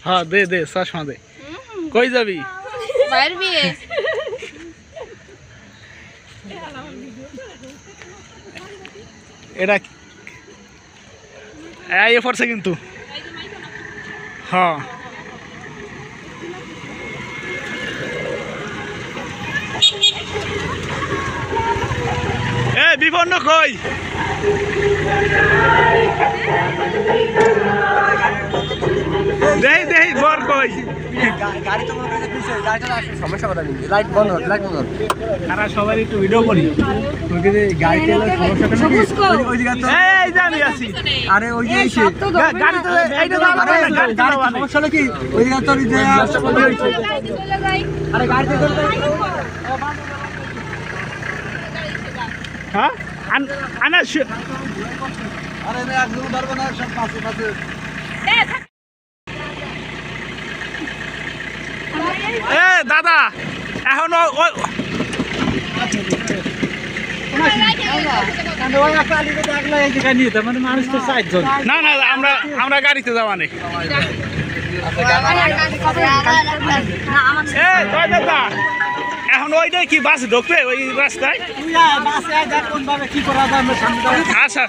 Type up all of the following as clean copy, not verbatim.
हाँ दे दे चश्मा दे कई जाबी এটা এই পড়ছে কিন্তু হ্যাঁ এ বিপন্ন কই দেই দেই বর কই গাড়ি তো মনে করে পিছে গাড়িটা আসে সমস্যা কথা নেই লাইট বন্ধ সারা সবাই একটু ভিডিও করি তোকে গাড়িতে সমস্যাটা নেই ওই জায়গা তো এই যে আমি আছি আরে ওই যে এসে গাড়ি তো এইটা দাও আরে গাড়ি সমস্যা নাকি ওই জায়গা তো যে আরে গাড়িতে চলে হ্যাঁ আনা আরে আমি একদম ধরব না সব পাশে পাশে এ দাদা এখন না না আমরা গাড়িতে যাওয়া নেই দাদা এখন ওইটাই কি বাস ঢুকবে ওই রাস্তায় আচ্ছা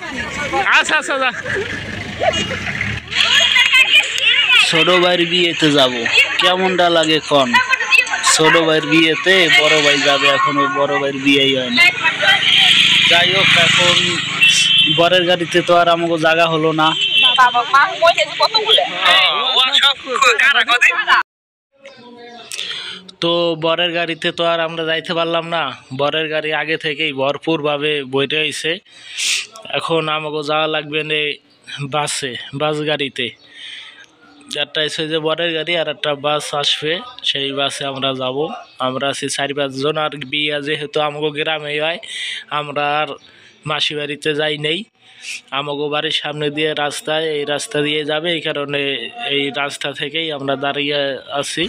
আচ্ছা আচ্ছা ছোট ভাইয়ের বিয়েতে যাব কেমনটা লাগে কোন ছোট ভাইয়ের বিয়েতে বড় ভাই যাবে এখনো বড় ভাইয়ের বিয়েই হয়নি যাই হোক এখন বরের গাড়িতে তো আর আমাকে জায়গা হলো না তো বরের গাড়িতে তো আর আমরা যাইতে পারলাম না বরের গাড়ি আগে থেকেই ভরপুর ভাবে বইতে হয়েছে এখন আমাকে যাওয়া লাগবে না বাস গাড়িতে একটা এসে যে বরের গাড়ি আর একটা বাস আসবে সেই বাসে আমরা যাব আমরা আছি 4-5 জন আর বিয়ে যেহেতু আমাকে গ্রামে হয় আমরা আর মাসি বাড়িতে যাই নেই আমাকে বাড়ির সামনে দিয়ে রাস্তায় এই রাস্তা দিয়ে যাবে এই কারণে এই রাস্তা থেকেই আমরা দাঁড়িয়ে আছি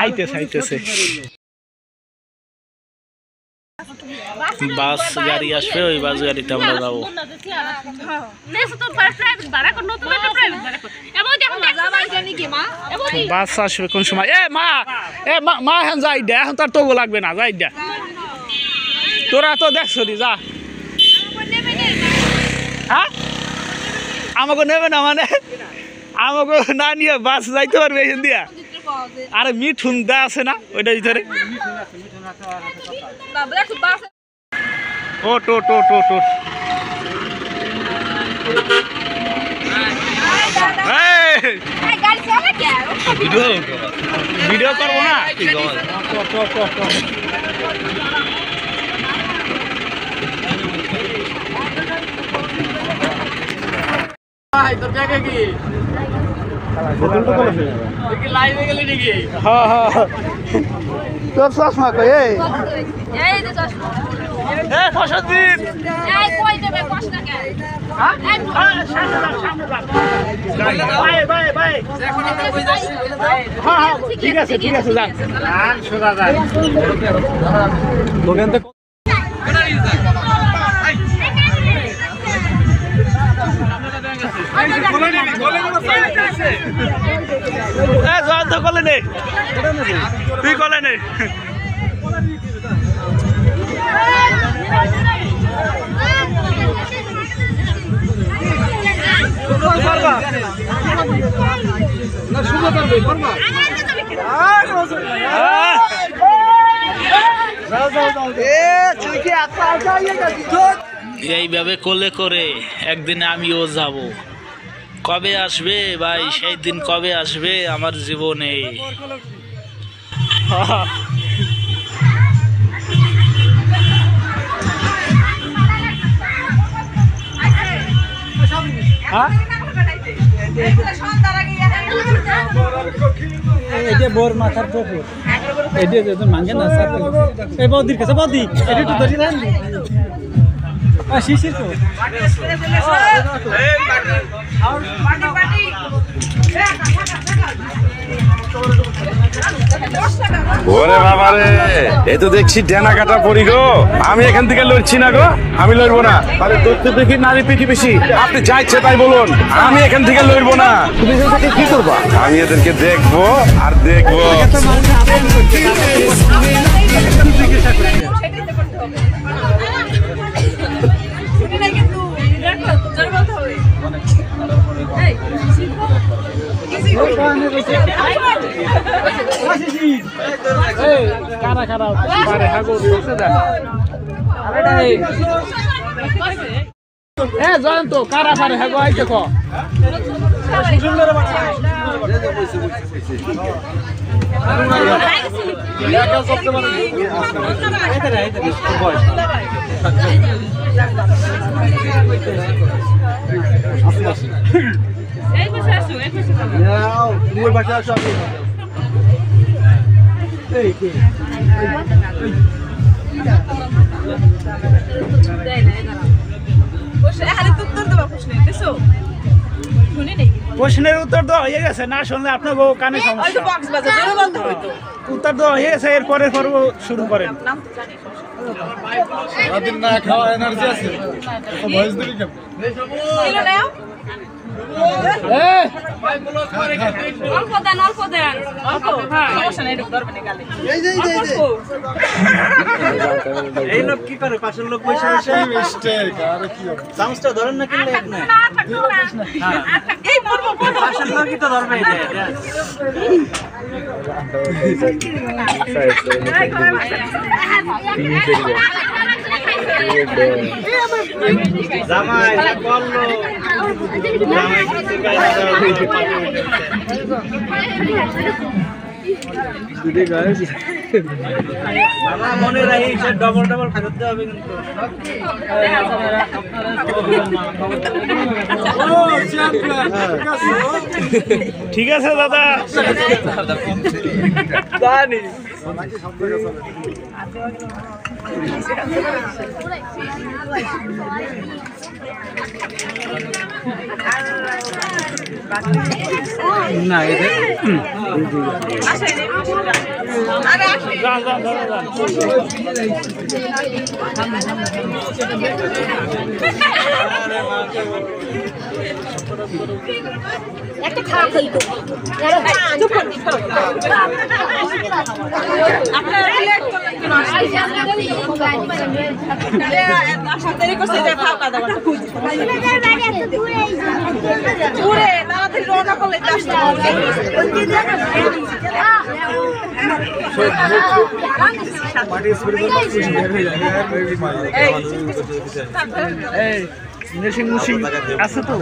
আইতেছে বাস গাড়ি আসবে ওই বাস গাড়িতে আমরা যাবো বাস আসবে কোন সময় মা এখন যাই দে এখন তার তবু লাগবে না যাই দে তোরা তো দেখছো যা হ্যাঁ আমাকে নেবে না মানে আমাকে না নিয়ে বাস যাইতে পারবে এখান দিয়া আরে মিঠুন দা আছে না ওইটার ভিতরে ও টো ভিডিও করবো না তোর জায়গা কি তোর চশমা কই ঠিক আছে কলে নে তুই কলে নে এইভাবে কোলে করে একদিন আমিও যাব কবে আসবে ভাই সেই দিন কবে আসবে আমার জীবনে এটা বোর মাথার পুকুর এটা যদি মাঙ্গে না এই বৌদির কাছে বৌদি এটা একটু ধরি না শিশির তো ওরে বাবা রে, এ তো দেখছি ডেনা কাটা পড়ি গো। আমি এখান থেকে লড়ছি না গো, আমি লড়বো না। তাহলে দৈত্য দেখি নারী পিটি বেশি, আপনি যা ইচ্ছে তাই বলুন, আমি এখান থেকে লড়বো না। তুমি এখান থেকে কি করবা? আমি এদেরকে দেখবো আর দেখবো। কারা কারা পারে হাগর বসে দেন জয়ন্ত কারা পারে হাগো আই দেখো প্রশ্নের উত্তর দেওয়া হয়ে গেছে, না শুনলে আপনার বউ কানে সমস্যা। উত্তর দেওয়া হয়ে গেছে, এর পরের পর্ব শুরু করেন। না খাওয়া এনার্জি আছে ভয়েস দিলি কেমন এই লোক কি করে? পাশের লোক পয়সা চামচটা ধরেন না কিনলে পাশের লোকই তো ধরবে। জামাই বললো মনে রাখি ডবল ডবল খাতে হবে কিন্তু। ঠিক আছে দাদা, জানি না এটা একটা খাওয়া খাইতো মেশিন মুশিন আছে তো?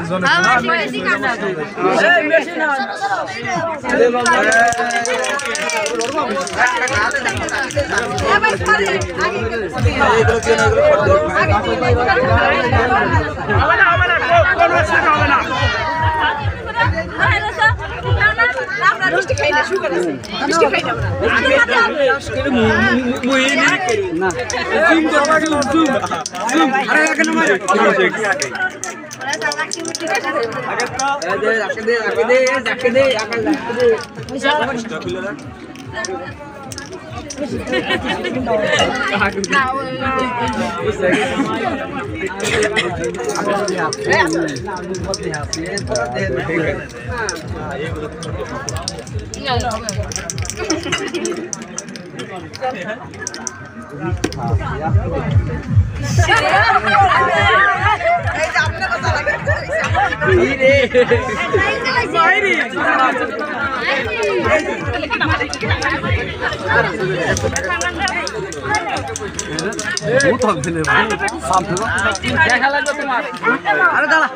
দেখা লাগবে তোমার। আরে দাঁড়া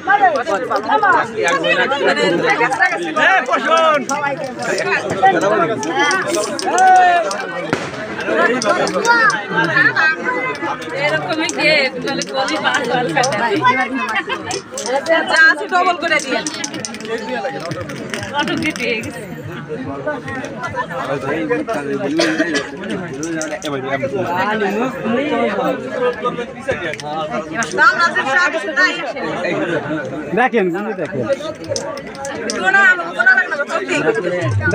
ডবল করে দিয়ে দেখেন দেখেন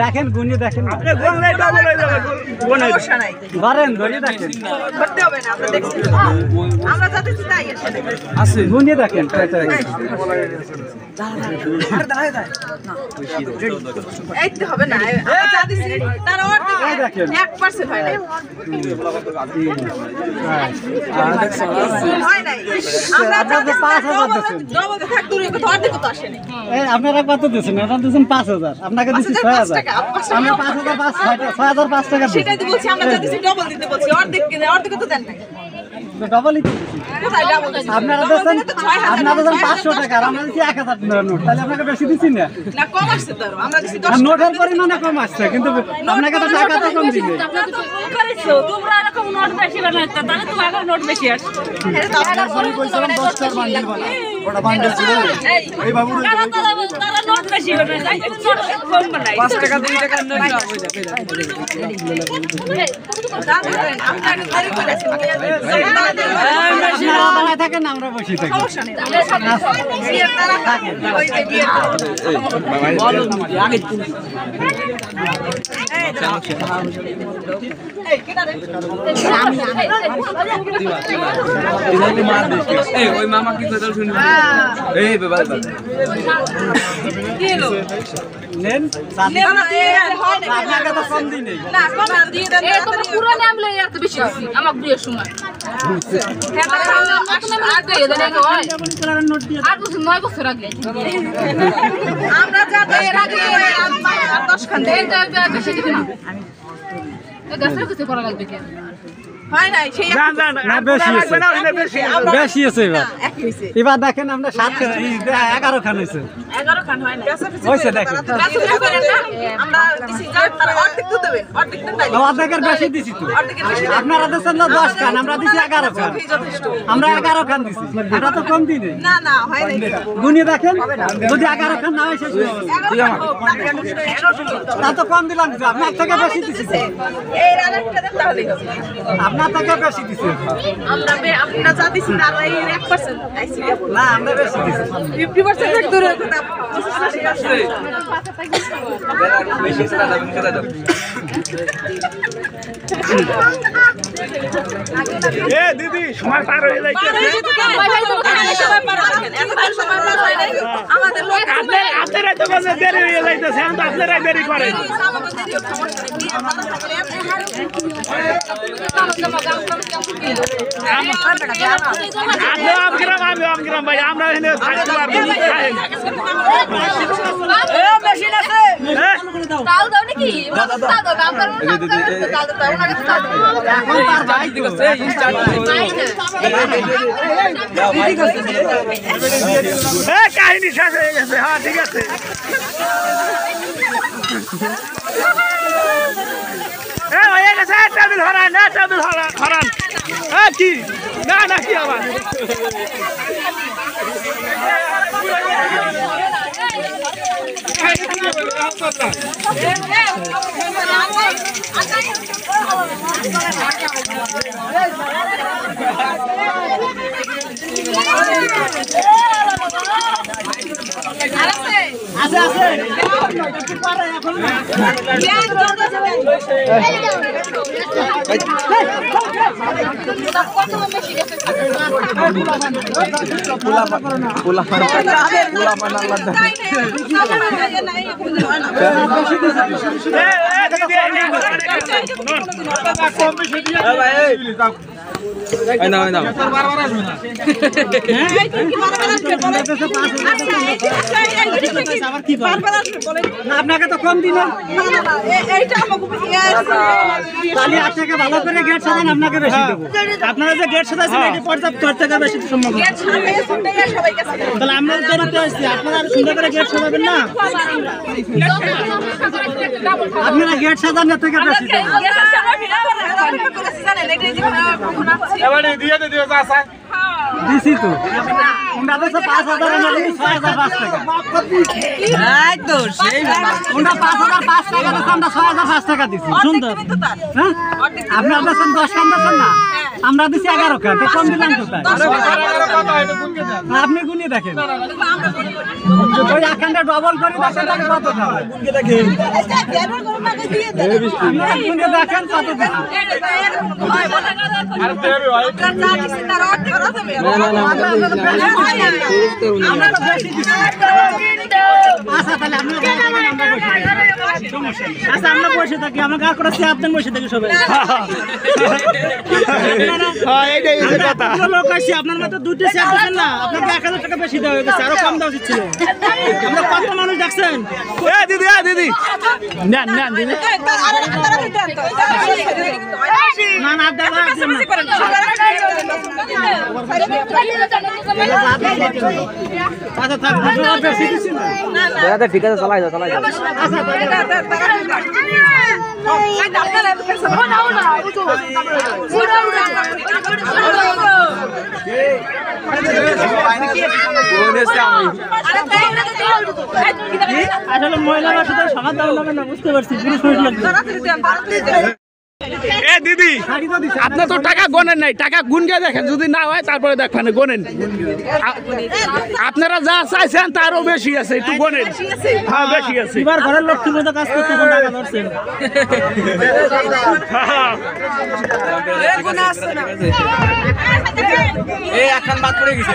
দেখেন গুনে দেখেন সমস্যা নাই ধরেন ধরে দেখেন করতে হবে না আমরা দেখছি আমরা যাতে তাই আছে গুনে দেখেন এই তো হবে না আমরা যা দিছি তার অর্ধেক 1% হয় না হয় নাই আমরা আপনাদের 5,000 দিচ্ছেন। ডবল থাকতো কত অর্ধেক তো আসে না আপনারা কত দিচ্ছেন এটা দিচ্ছেন 5,000 আপনাকে দিচ্ছি 6,000 আমরা 5,000 5 টাকা সেটাই তো বলছি আমরা যা দিছি ডবল দিতে বলছি অর্ধেক তো দেন নাই ডবলই কোথায় ডাবল দিছি আপনারা দিচ্ছেন 500 টাকা আর আমরা দিচ্ছি 1,000 নোট তাহলে আপনাকে বেশি দিচ্ছি না না কম আসছে তো আমরা দিছি 10 আর নোটের পরিমাণে কম আসছে কিন্তু আপনাকে তো টাকা তো কম দিবে তোমরা এরকম নোট বেশি বানাইতে তাহলে তোমার নোট বেশি আসছে ওটা বান্ডেল ছিল এই বাবু তারা নোট বেশি বানায় নোট কম বানায় 5 টাকা 2 টাকা নোট আপনাকে দেরি করে আপনারা বানায় থাকেন আমরা বসে থাকি সমস্যা নেই বিয়ের তারা থাকে ওই যে বিয়ের এই কেডা রে এই ওই মামা কি কথা শুনি এই বাবা কি হলো নেন না হয় না আপনাকে তো কম দিই নেই না কম না দিয়ে দেন এই তোমার পুরো নাম লই এত বেশি দিছি আমার বিয়ের সময় আর বছর 9 বছর আগে আমরা যা এর আগে 10 খান এই তো বেশি দিবি না এই গাছের কিছু করা লাগবে কি হয় নাই সেই না বেশি আছে বেশি আছে এবার একই হইছে এবার দেখেন আমরা 11 খান হয়েছে 11 খান হয় না হয়েছে দেখেন আমরা দিছি যা তারা অর্ধেক তো দেবেন অর্ধেক দেন নাই অর্ধেকের বেশি দিছি তো অর্ধেকের বেশি আপনারা দিচ্ছেন না 10 খান আমরা দিছি 11 খান যথেষ্ট আমরা 11 খান দিছি এটা তো কম দিই নেই না না হয় নাই গুনি দেখেন যদি 11 খান না হয় শেষ হয়ে তা তো কম দিলাম তো আপনার থেকে বেশি দিছি এই আরেকটা দেন তাহলেই হবে আপনার থেকে বেশি দিছি আমরা যা দিছি তার এই 1% আইছি না আমরা বেশি দিছি 50% থাক দূরে কথা 25 আসছে এ দিদি সময় পার হয়ে যাইতেছে আমাদের লোক আপনারা তো বলে দেরি হয়ে যাইতেছে এখন তো আপনারাই দেরি করেন আমি আমগ্রাম ভাই আমরা এখানে থাকতে পারবো তাল দাও নাকি তাল দাও কাম করো না তাল দাও না তাল এখন তার ভাই দিছে কাহিনী শেষ হয়ে গেছে হ্যাঁ ঠিক আছে হয়ে গেছে টেবিল হরান টেবিল হরান কি না না কি আবার আছে আছে আপনাকে তো কম দিন তাহলে আপনাকে ভালো করে গেট সাজান আপনাকে বেশি দেবো আপনারা যে গেট সাজাচ্ছেন এটি পর্যাপ্ত থেকে বেশি সম্ভব তাহলে আমরা দেরিতে আসছি আপনারা আর সুন্দর করে গেট সাজাবেন না আপনারা গেট সাজানোর থেকে বেশি দিছি তো আমরা তো 5,000 আমরা দিছি 6,005 টাকা একদম সেই আমরা 5,005 টাকা দিছি আমরা 6,005 টাকা দিছি সুন্দর হ্যাঁ আপনারা বেতন 10 খান দিছেন না আমরা দিছি 11 খান, তো কম দিলাম কোথায়? আপনি গুনিয়ে দেখেন, ওই এখানটা ডবল করে দেখেন তাহলে কত খাবে। গুনিয়ে দেখেন কত দিছি। আমরা তো বেশি দিছি। আচ্ছা তাহলে আমরা বসে থাকি, আমাকে আর করে আপনি বসে থাকি সবাই। লোক আসছে আপনার মতো দুটো চেয়ার দিচ্ছেন না, আপনাকে 1000 টাকা বেশি দেওয়া হয়ে গেছে, আরো কম দেওয়া উচিত ছিল। আমরা কত মানুষ দেখছেন? দিদি দিদি নেন নেন দিদি। না না দাদা আচ্ছা থাক, বেশি দিচ্ছি না। ঠিক আছে, চালাই যাও চালাই যাও। আসলে মহিলারা শুধু সমাজ দাম লাগবে না, বুঝতে পারছি। দিদি আপনার তো টাকা গোনেন নাই, টাকা গুনকে দেখেন, যদি না হয় তারপরে দেখবেন গোনেন। আপনারা যা চাইছেন তারও বেশি আছে, একটু গোনেন। হ্যাঁ বেশি আছে। এবার ঘরের লক্ষ্মীর মতো কাজ করতে টাকা ধরছেন। এই এখন বাদ পড়ে গেছে।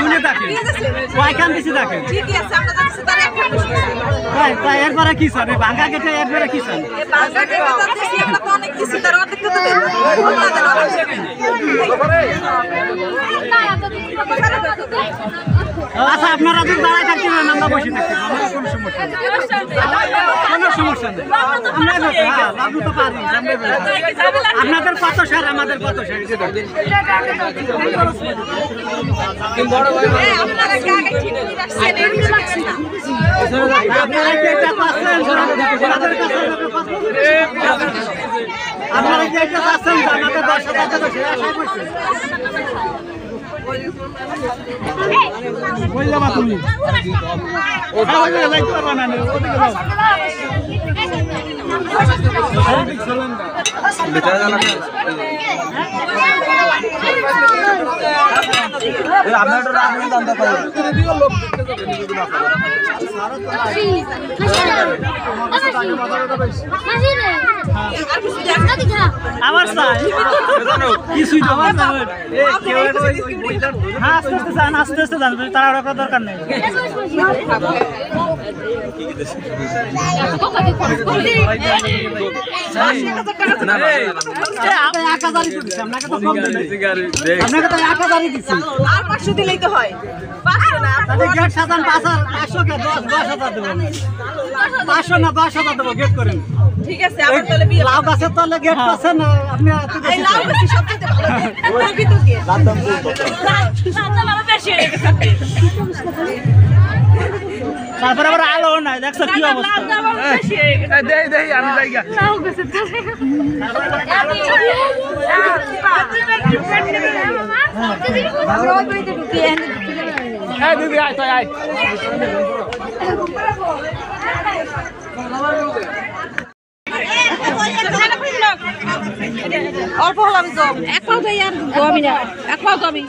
গুনে থাকেন, কয়খান দিছি দেখেন। এরপরে কি স্যার ভাঙ্গা কেটে এরপরে কি স্যার? আচ্ছা আপনারা যদি দাঁড়ায় থাকতে পারেন, আমরা বসে থাকতে কোনো সমস্যা নেই, কোনো সমস্যা নেই। আমরা তো পারি, আপনাদের কত সার আমাদের কত সার। আপনারা কি এটা পাচ্ছেন? আপনারা কি এটা পাচ্ছেন? আমাদের 10,000 টাকা শেয়ার আশা করছেন। বললাম তুমি লাইক করবা না, ওদিকে যাও। আমার চাই কিছুই তো আমার চাই। হ্যাঁ আস্তে আস্তে যান, আস্তে আস্তে যান, তারা রাখার দরকার নেই। আপনাকে তো 1000 দিচ্ছি, আর 500 দিলেই তো হয়। 500 না, গেট সাজান 500 কে 10,000 দেবেন। 500 না 10,000 দেবো, গেট করেন। ঠিক আছে, আমার তাহলে বিয়ে। লাউ গাছের তলে গেট পাচ্ছেন আপনি। এই লাউ বেশি সবচেয়ে ভালো। রবি তো কি? তারপরে আবার আলো নাই, দেখছো কি অবস্থা। দেই আমি যাই গা। দিদি আয় তাই আয়। অল্প হলাম তো, এক পাও তো আর আমি না, এক পাও তো আমি।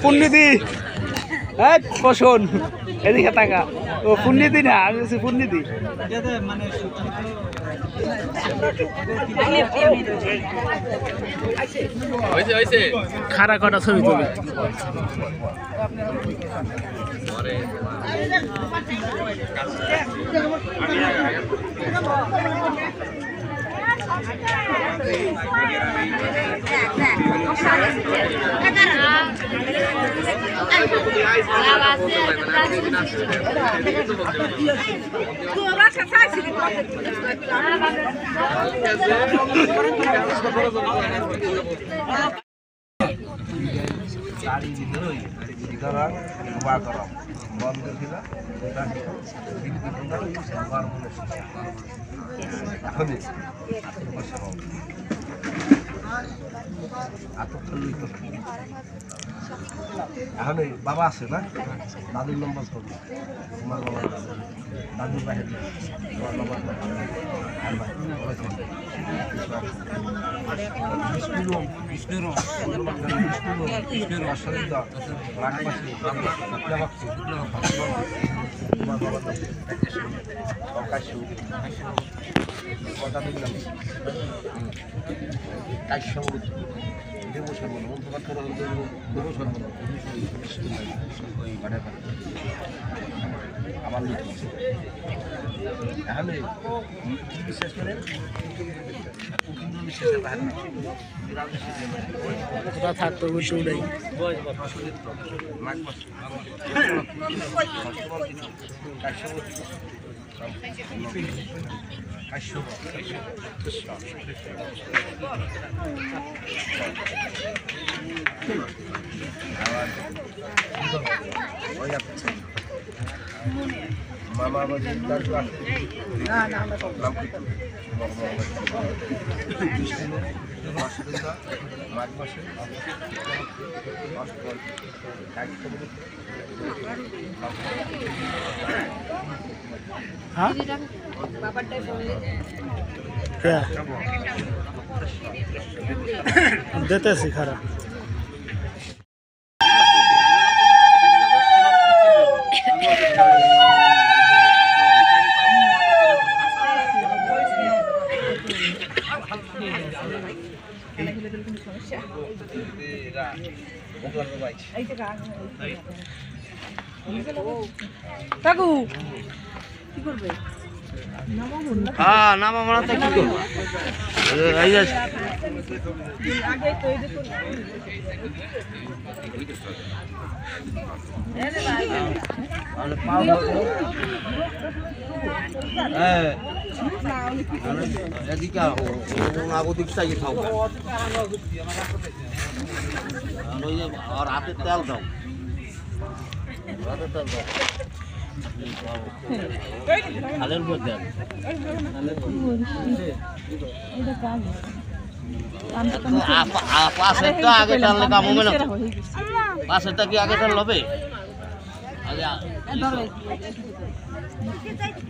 পুণ্যিদি বসুন এদিকে টাকা। ও পুণ্যিদি না, আমি বলছি পুণ্যিদি। খারা কটা ছবি তুলি। এখন এই বাবা আছে না, দাদুর নম্বর করবো, তোমার বাবা দাদুর বাহির তোমার বাবার আমার বিশ্বাস করে থাকতো বসে উড়াই মামা আমাদের মাঘ মাসে দিতেছি খারাপ কাকু কি করবে? হ্যাঁ নামা মারাতে কি করবো এই যে আগে তো এই দেখুন এদিকে নাগরিক চাই খাও আর হাতের তেল দাও হাতের তেল দাও আলের মধ্যে পাশেরটা আগে টানলে কাম হবে না, পাশেরটা কি আগে টানলে হবে? আগে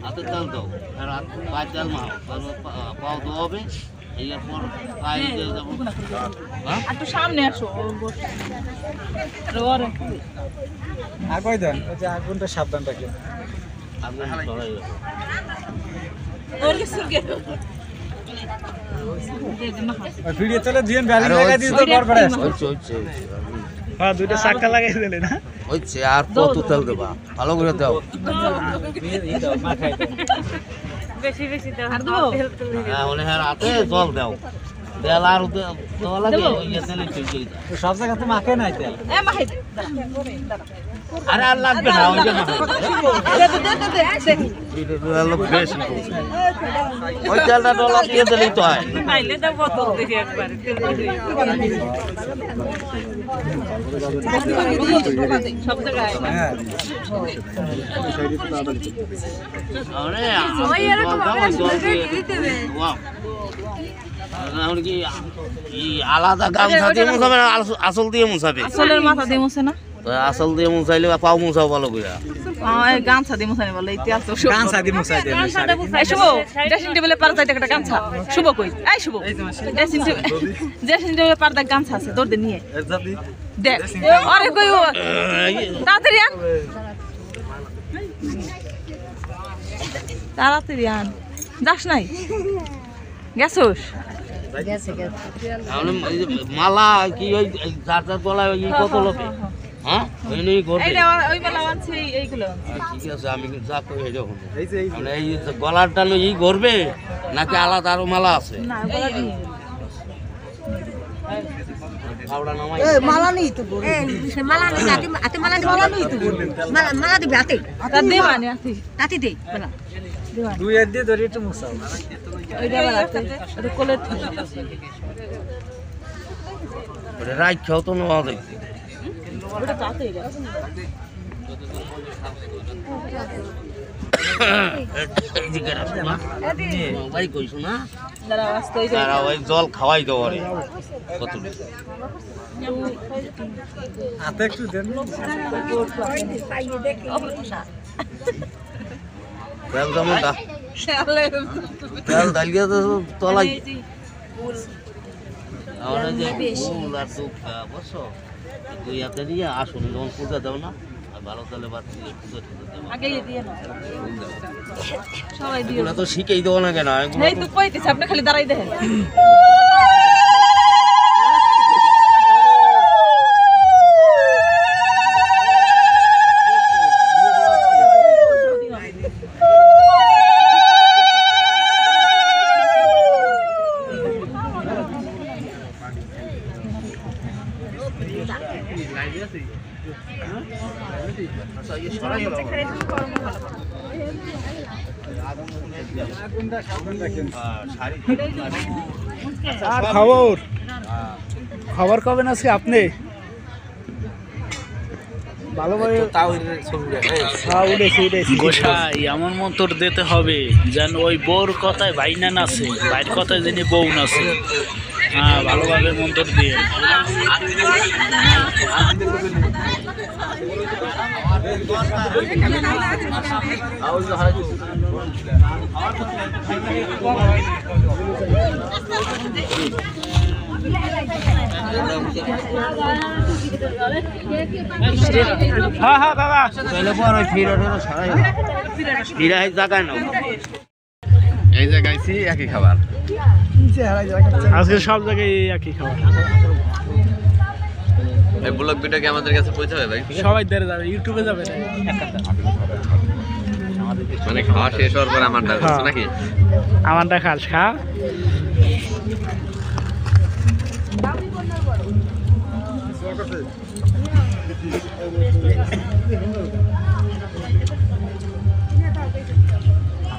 হাতের তেল দাও, পায়ের তেল মাও, পাও তো হবে, এরপর পায়ে দিয়ে যাবো। একটু সামনে আসো আগুন দেন, ওই যে আগুনটা সাবধান রাখেন। ভিডিও চলে দিয়েন ভ্যালি লাগাই দিও তো বড় হ্যাঁ দুইটা চাকা লাগাই দিলে না হচ্ছে আর কত তেল দেবা ভালো করে দাও বেশি বেশি দাও হ্যাঁ ওনে হ্যাঁ রাতে জল দাও তেল আর দেওয়া লাগে ইয়ে তেলে চুই সব জায়গা তো মাখে নাই তেল এ মাহে আরে আর লাগবে না ওই যে ওই তেলটা ডলা দিয়ে দিলেই তো হয় খাইলে দাও বোতল দেখি একবার সব জায়গায় আরে ওই এরকম জল দিয়ে ওয়াও আর কি এই আলাদা গামছা দিয়ে মুছাবে না আসল দিয়ে মুছাবে? আসলের মাথা দিয়ে মুছে না, আসল দিয়ে মুছাইলে পাও মুছাও ভালো করে গামছা দিয়ে মুছানি বলে ইতিহাস গামছা দিয়ে মুছাই দেন এই শুভ ড্রেসিং টেবিলে পারদা একটা গামছা শুভ কই এই শুভ ড্রেসিং টেবিলে পারদা গামছা আছে তোর দে নিয়ে দেখ আরে কই তাড়াতাড়ি আন তাড়াতাড়ি আন যাস নাই গেছোস মালা কি ওই যার যার গলায় ওই কত লোকে হ্যাঁ ওই নেই করবে ওই মালা আনছে এইগুলো ঠিক আছে আমি যা কই এই যখন মানে এই গলারটা নই করবে নাকি আলাদা আরো মালা আছে না গলা দিয়ে মালা নেই তো মালা নেই হাতে মালা দিবি মালা নেই তো মালা দিবি হাতে তা দেবা নি আতি হাতে দে মালা দুই হাত দিয়ে ধরে একটু মুছাও ওইটা বানাতে ওটা কোলে রাইট খাও তো নেওয়া যায় ওটা তাতেই গেছে ভাই কইছো না দাঁড়া আসতে হই তারা ওই জল খাওয়াই দাও আরে কত হাতে একটু দেন তেল দামটা তেল ডালিয়া তো তলাই আমরা যে ফুল আর দুঃখা বসো তুই হাতে দিয়ে আসুন যখন পূজা দাও না আর ভালো তাহলে বাদ দিয়ে পূজা দেবো আগে দিয়ে না সবাই দিও এগুলো তো শিখেই দেবো না কেন এই তো কইতেছ আপনি খালি দাঁড়াই দেখেন খবর কবেন আজকে আপনি ভালোভাবে গোসাই এমন মন্তর দিতে হবে যেন ওই বউর কথায় ভাই না নাচে ভাইয়ের কথায় যিনি বউ নাচে হ্যাঁ ভালোভাবে মন্তর দিয়ে হ্যাঁ হ্যাঁ দাদা এই যে গাইছি একই খাবার আজকে সব জায়গায় একই খাবার এই ব্লগ ভিডিও কি আমাদের কাছে পৌঁছাবে ভাই সবাই ধরে যাবে ইউটিউবে যাবে না মানে খাওয়া শেষ হওয়ার পর আমারটা হচ্ছে নাকি আমারটা খাস খা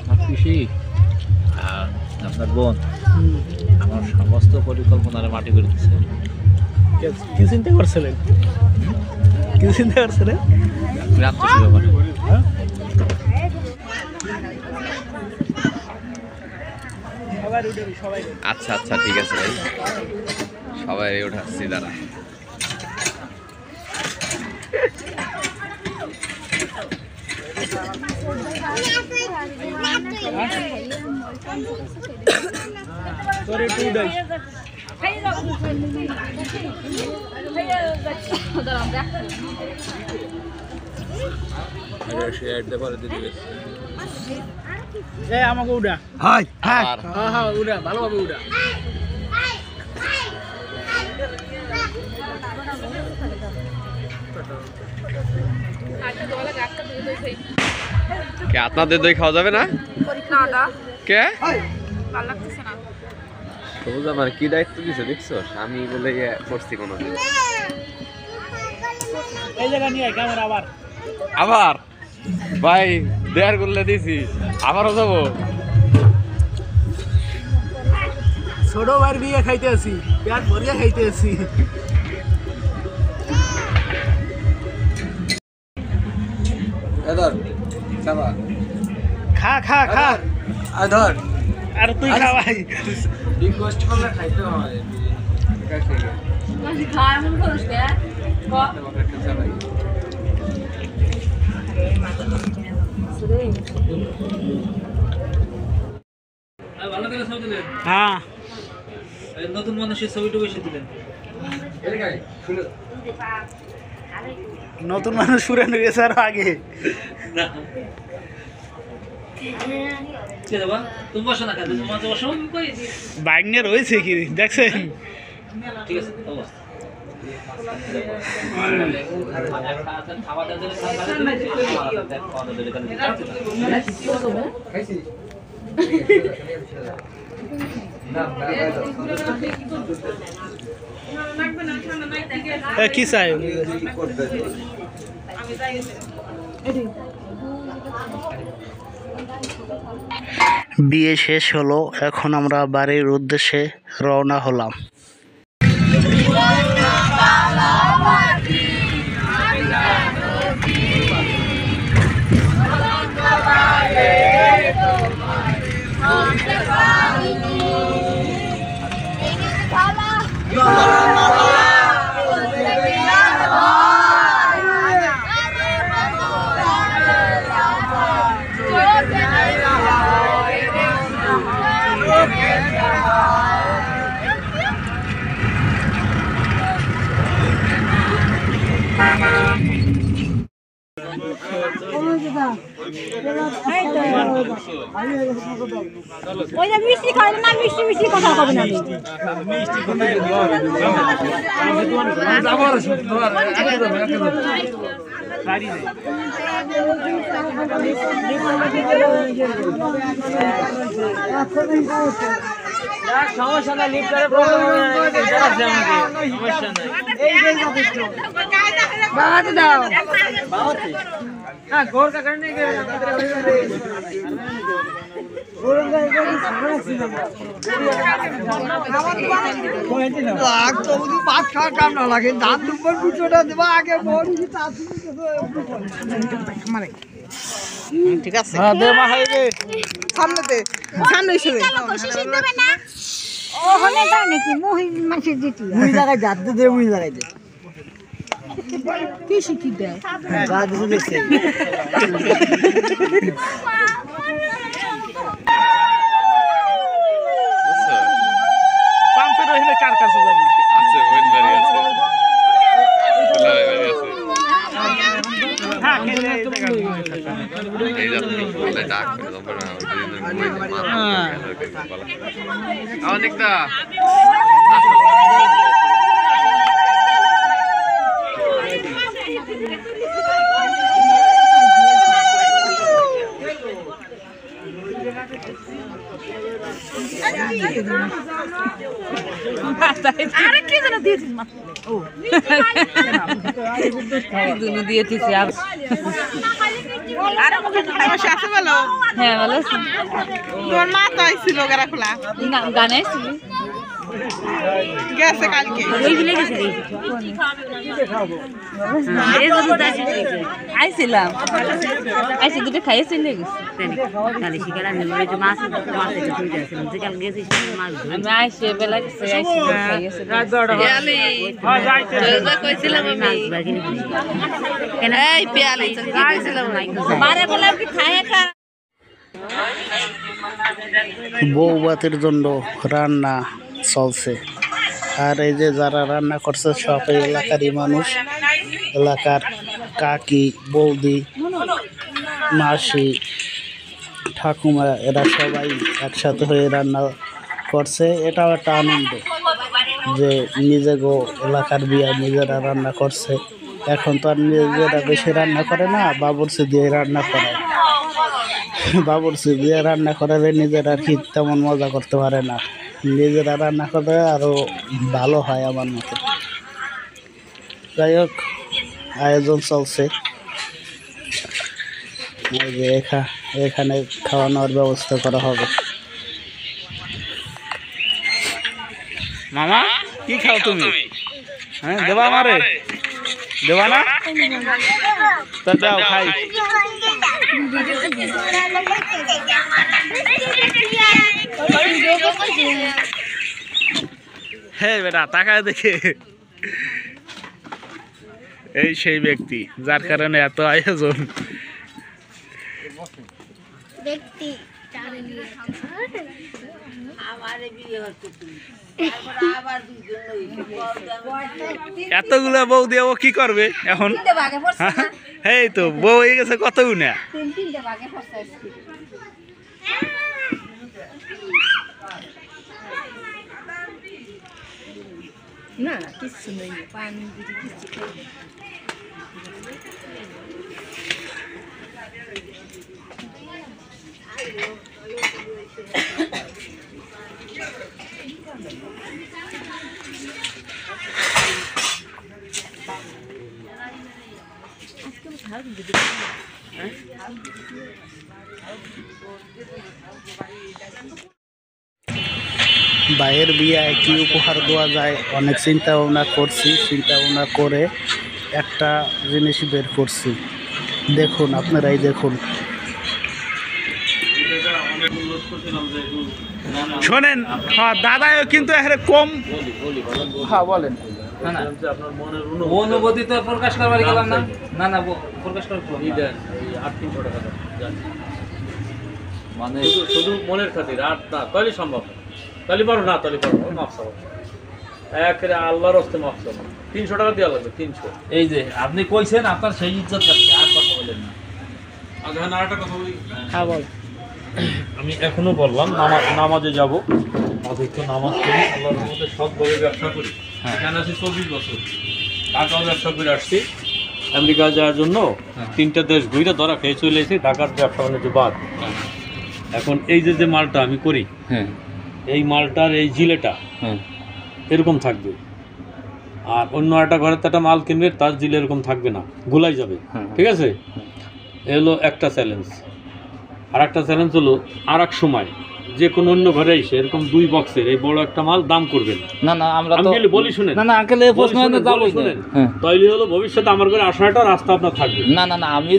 আপনার পিসি আপনার বোন আমার সমস্ত পরিকল্পনার মাটি করে দিচ্ছে কি চিন্তা করছিলেন কি চিন্তা করছিলেন আচ্ছা আচ্ছা ঠিক আছে ভাই সবাই উঠাচ্ছি দাঁড়া আমাকে উড়া হাই হ্যাঁ হ্যাঁ উড়া ভালোভাবে উড়া কে আপনাদের দই খাওয়া যাবে না কে সবুজ আমার কি দায়িত্ব দিছে দেখছো আমি বলে করছি কোনো এই জায়গা নিয়ে ক্যামেরা আবার আবার ভাই দেয়ার করলে দিছি আবারও যাবো ছোট ভাইয়ের বিয়ে খাইতে আছি পেট ভরিয়া খাইতে আছি খা খা খা ধর আর তুই খা ভাই রিকোয়েস্ট করলে খাইতে হয় খায় এমন করিস কে হ্যাঁ নতুন মানুষের ছবিটা বেশি দিলেন নতুন মানুষ পুরানো গেছে আরো আগে তুমি বসো না কাজে তোমার বসো বাইক নিয়ে রয়েছে কি দেখছেন ঠিক আছে খাওয়া দাওয়া কি চাই বিয়ে শেষ হলো, এখন আমরা বাড়ির উদ্দেশ্যে রওনা হলাম। ওই যে মিষ্টি খাই না, মিষ্টি মিষ্টি কথা হবে না। সমস্যা না, লিফটারে প্রবলেম হবে না, সমস্যা নাই। এই যে বাবাতে দাও, বাবাতে হ্যাঁ গোর কা করনে কে ঠিক আছে সামনেতে সামনে হিসেবে ও হলে দাও নাকি মুহি মাসে দিতি মুই জায়গায় যাতে দে, মুই জায়গায় দে কি শিখি দেয় যা দিছে দেখছে পাম্পের ওখানে কার কাছে যাবি? আছে ওই বাড়ি আছে দুলাভাই বাড়ি আছে হ্যাঁ খেলে এই যাত্রী বলে ডাক নম্বর না ওই দিন মোবাইল মার অনেকটা আরে কি যেন দিয়েছিস মা? ও দুনো দিয়েছিস আর আরে মুখে সমস্যা আছে বলো? হ্যাঁ ভালো আছে। তোর মা তো আইছিল গারা খোলা গান আইছিল গেছে কালকে ওই গিলে গেছে এই যদি দাসি আইছিলাম আইছি দুটো খাইয়ে চলে গেছে কালি শিকারা নিয়ে যে মাছ মাছ থেকে তুই যাচ্ছিলাম যে কাল গেছিস মাছ আমি আইছে বেলা গেছে আইছি খাইয়েছে রাত 12টা বাজে হ্যাঁ যাইতে যা কইছিলাম আমি কেন এই পেয়ালি কি কইছিলাম মারে বলে কি খায় খা বউ ভাতের জন্য রান্না চলছে, আর এই যে যারা রান্না করছে সব এই এলাকারই মানুষ, এলাকার কাকি বৌদি মাসি ঠাকুমা এরা সবাই একসাথে হয়ে রান্না করছে। এটাও একটা আনন্দ যে নিজেগো এলাকার বিয়া নিজেরা রান্না করছে। এখন তো আর নিজেরা বেশি রান্না করে না, বাবুর্চি দিয়ে রান্না করে, বাবুর্চি দিয়ে রান্না করে নিজেরা আর কি তেমন মজা করতে পারে না, নিজেরা রান্না করে আরও ভালো হয় আমার মতে। যাই হোক আয়োজন চলছে, এই যে এখানে খাওয়ানোর ব্যবস্থা করা হবে। মামা কি খাও তুমি? হ্যাঁ দেবা আমারে, দেবা না? তা দাও খাই। হ্যাঁ বেটা তাকায় দেখে, এই সেই ব্যক্তি যার কারণে এত আয়োজন। এতগুলা বউ দিয়ে ও কি করবে এখন? এই তো বউ হয়ে গেছে কত গুণা। না কিছু নেই, পানি কিছু ভাইয়ের বিয়ায় কি উপহার দেওয়া যায় অনেক চিন্তা ভাবনা করছি, চিন্তা ভাবনা করে একটা জিনিস বের করছি। দেখুন, আপনারাই দেখুন। শোনেন, হ্যাঁ দাদাও কিন্তু এখানে কম। হ্যাঁ বলেন। অনুভূতি তো প্রকাশ করবার গেলাম না, না না প্রকাশ করবো মানে শুধু মনের খাতির আর না, তাহলে সম্ভব না, তাহলে পারো না, তাহলে পারো মাফ চাবো একেবারে আল্লাহর হস্তে মাফ চাবো। 300 টাকা দেওয়া লাগবে, 300। এই যে আপনি কইছেন আপনার সেই ইজ্জত আছে, আর কথা বলেন না। আচ্ছা আর একটা কথা বলি। হ্যাঁ বল। আমি এখনো বললাম নামাজে যাব, অধিক নামাজ করি, আল্লাহর রহমতে সৎভাবে ব্যবসা করি। এখানে আছি 24 বছর, ঢাকাও ব্যবসা করে আসছি। আমেরিকা যাওয়ার জন্য 3টা দেশ ঘুরে ধরা খেয়ে চলে এসেছি, ঢাকার ব্যবসা বাণিজ্য বাদ। এখন এই যে মালটা আমি করি, এই মালটার এই জিলেটা এরকম থাকবে, আর অন্য একটা ঘরে একটা মাল কিনবে তার জিলে এরকম থাকবে না, গোলাই যাবে। ঠিক আছে, এ হলো একটা চ্যালেঞ্জ। আর একটা চ্যালেঞ্জ হলো আর এক সময় যে কোনো অন্য ঘরে এসে এরকম 2 বক্সের এই বড় একটা মাল দাম করবেন না। না আমরা তো বলি শুনেন, না আঙ্কেল এই প্রশ্ন যাবই শুনেন, তাইলে হলো ভবিষ্যতে আমার ঘরে আসাটা রাস্তা আপনার থাকবে। না আমি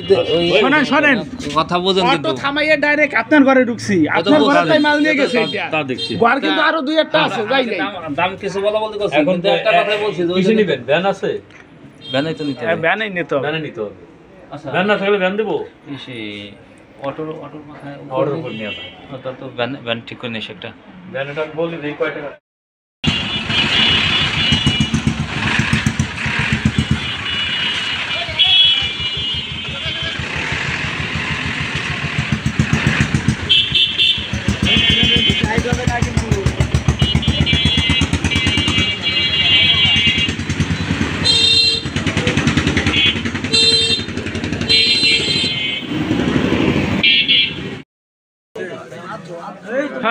শোনেন কথা বুঝেন, কিন্তু থামাইয়ে ডাইরেক্ট আপনার ঘরে ঢুকছি, আপনার ঘরে তাই মাল নিয়ে গেছে। তা দেখছি ঘর কিন্তু আরো 2-1টা আছে, যাই নাই। দাম কিছু বলা বলতে করছি, কিন্তু একটা কথা বলছি, ওই নিবেন ভ্যান আছে, ভ্যানই তো নিতে হবে, ভ্যানই নিতে হবে, ভ্যানই নিতে হবে। আচ্ছা ভ্যান না থাকলে ভ্যান দেবো, অটোর মাথায় অর্ডার করে নিয়ে আসা, তার তো ভ্যান ঠিক করে নিস একটা ভ্যানটা বলি দেই কয় টাকা।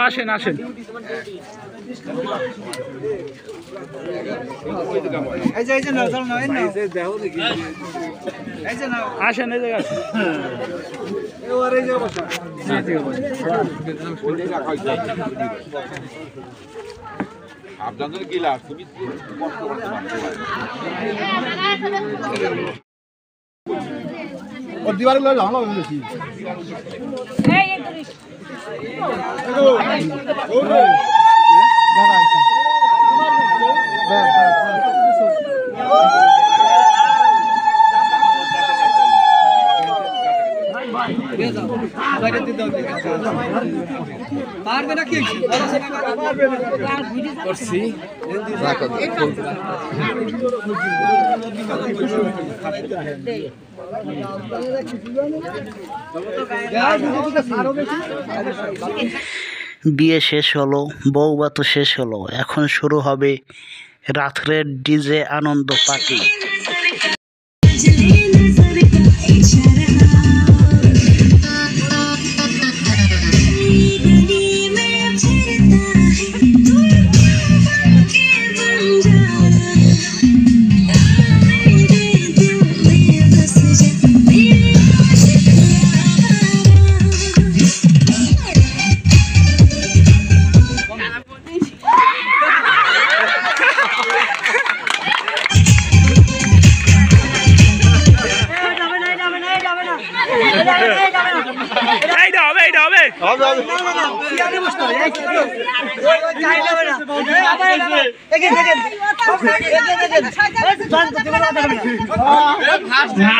আসেন আসেন। আসেন এই জায়গা আপনাদের গিলা তুমি কষ্ট করতে পারো দিবারে লই লাও বেশি এই করিস পারবে না কি করছি বিয়ে শেষ হলো, বউভাতও শেষ হলো, এখন শুরু হবে রাত্রের ডিজে আনন্দ পার্টি।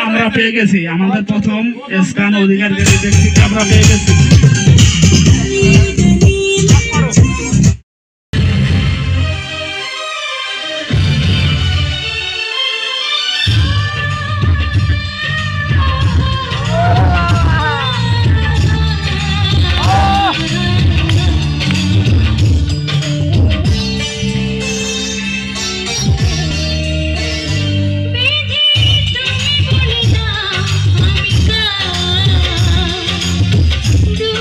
আমরা পেয়ে গেছি আমাদের প্রথম স্থান অধিকারী ব্যক্তিকে আমরা পেয়ে গেছি। Do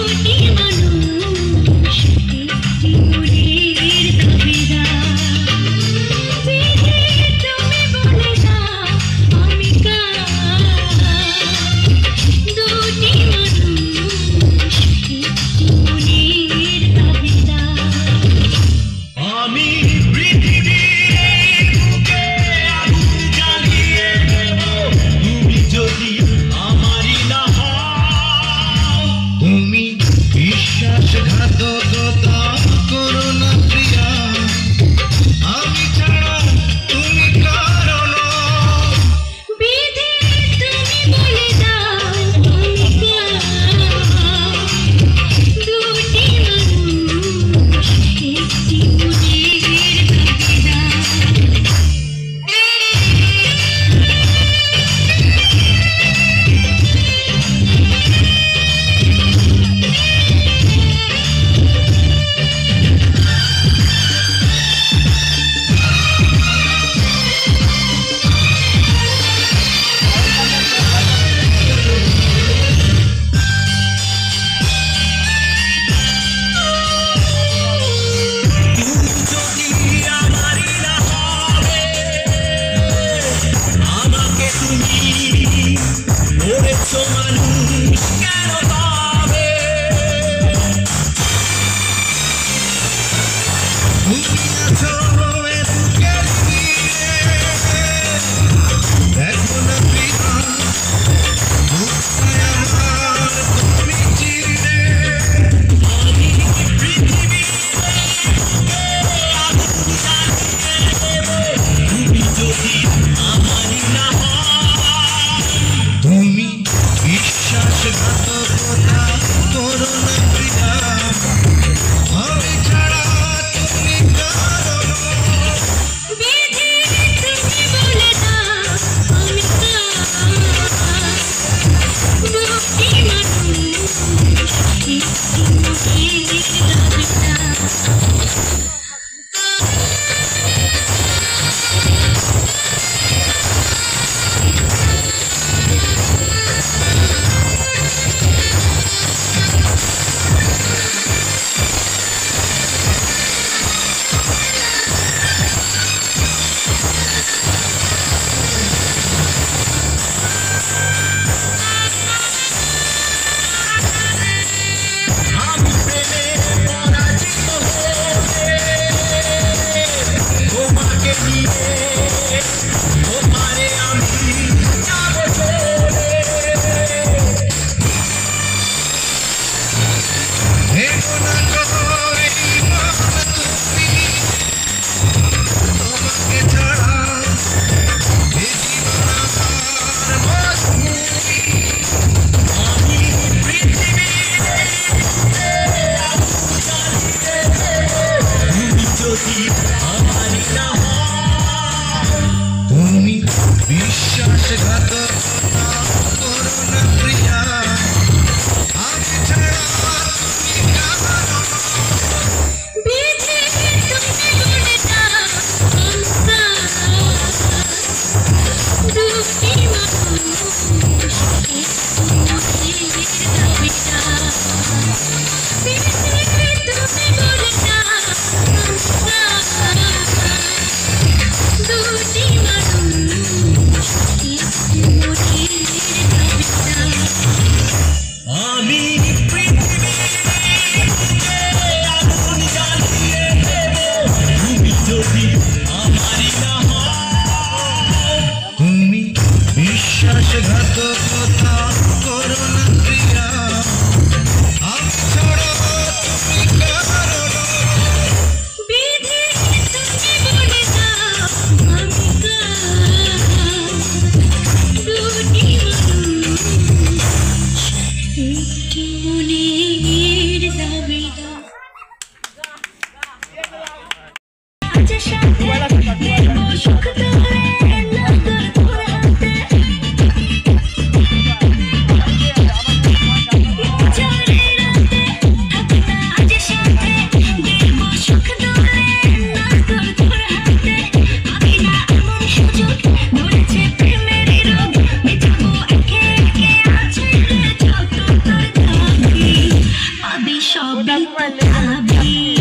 I'll be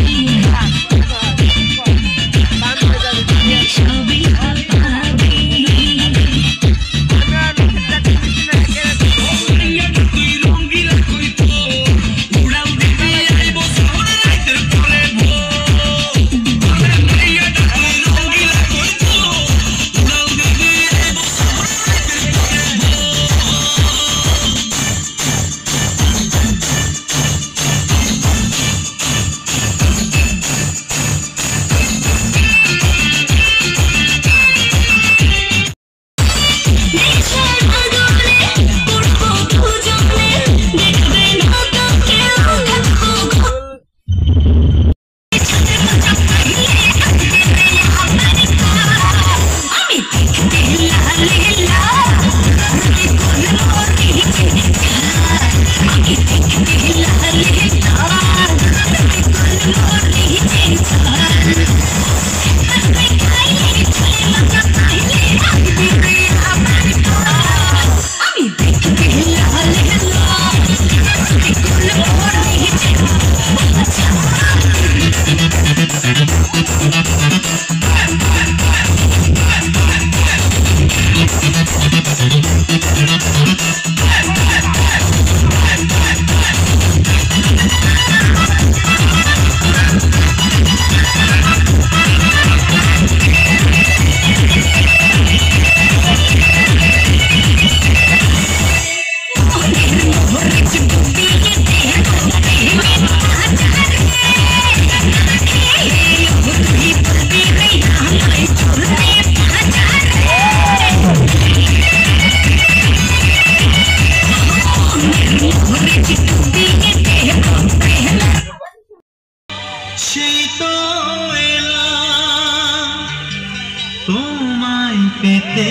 যেতে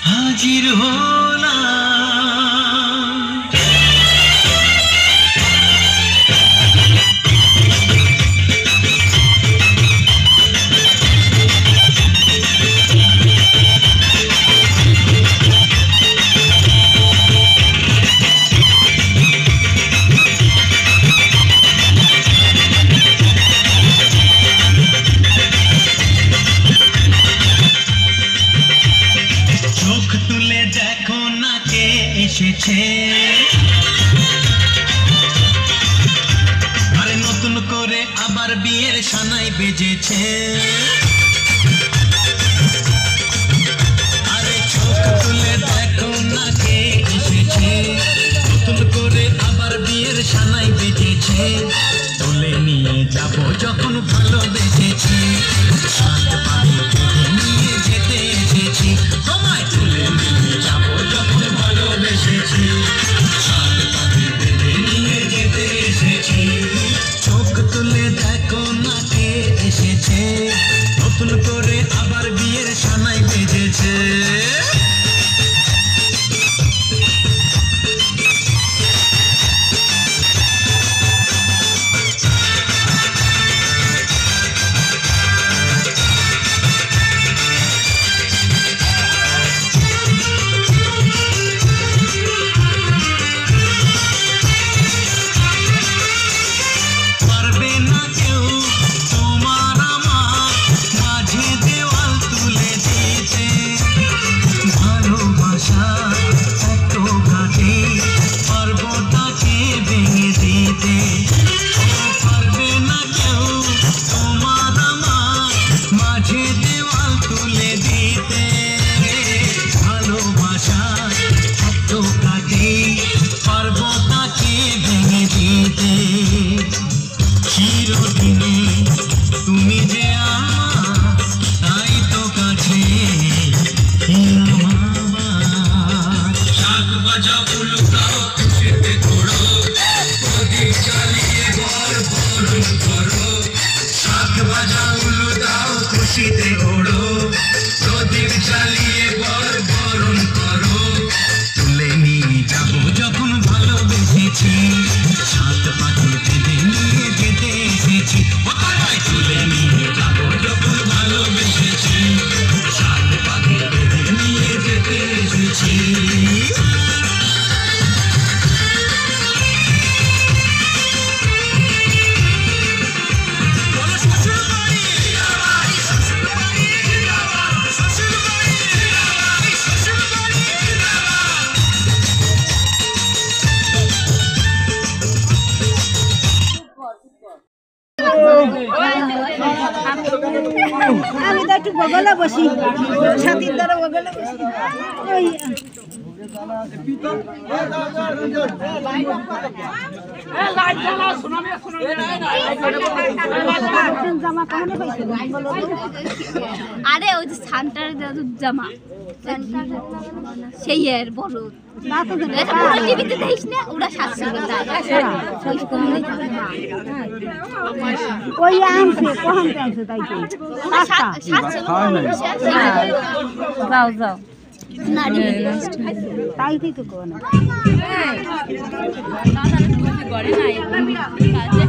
হাজির হলাম। আরে নতুন করে আবার বিয়ের সানাই বেজেছে। আরে চোখ তুলে দেখো না কে এসেছে, নতুন করে আবার বিয়ের সানাই বেজেছে। তুলে নিয়ে যাব যখন ভালোবেসেছি, সাত পানি নিয়ে যেতে এসেছি। তোমায় তুলে নিয়ে যাব যখন ভালোবেসেছি, সাত পানি নিয়ে যেতে এসেছি। চোখ তুলে দেখো না কে এসেছে, নতুন করে আবার বিয়ের সানাই বেজেছে। আমি তো একটু বগলে বসি, ছাতির দ্বারা বগলে বসি। আরে ওই যে সান্টার জামা সেই এর বড় টিভিতে দেখিস না, ওরা 700 ওই আনছে কখন আনছে তাই তো যাও যাও তাই তো কোন করে না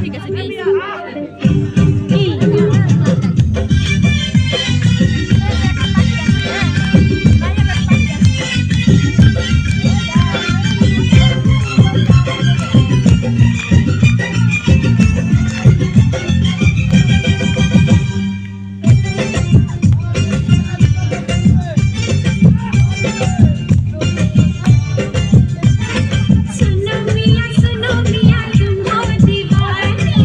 ঠিক আছে सुनो मियां तुम हो दीवाने।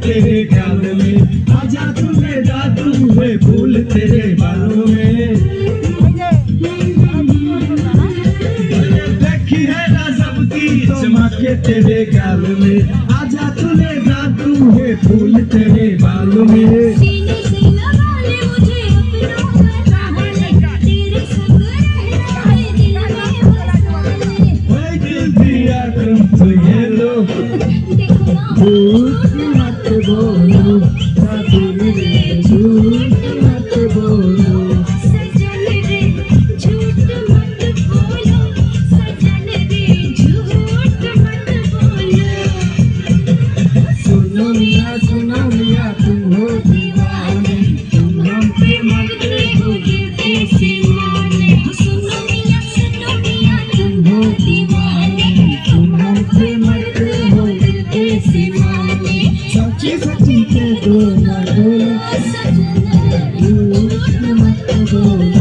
तेरे ख्याल में आजा तूने जादू है फूल तेरे बालों में देखी है ना सबकी चमके तेरे ख्याल में आजा तूने जादू है फूल तेरे बालों में सीने से लगा ले मुझे अपनों का चाहने तेरे संग रहना है दिल में बसाने ओए दिल दिया तुम तो ये लो देखो ना झूठ मत बोलो साथी मेरे झूठ मत बोलो सजन रे झूठ मत बोलो सजन रे झूठ मत बोलो सुनो मियां तुम हो दीवाने तुम हम पे मरते हो दिल के सीमाने सुनो मियां तुम हो दीवाने तुम हम पे मरते हो दिल के सीमाने सच्ची सच्ची कह दो ना बोलो सजन रे झूठ मत बोलो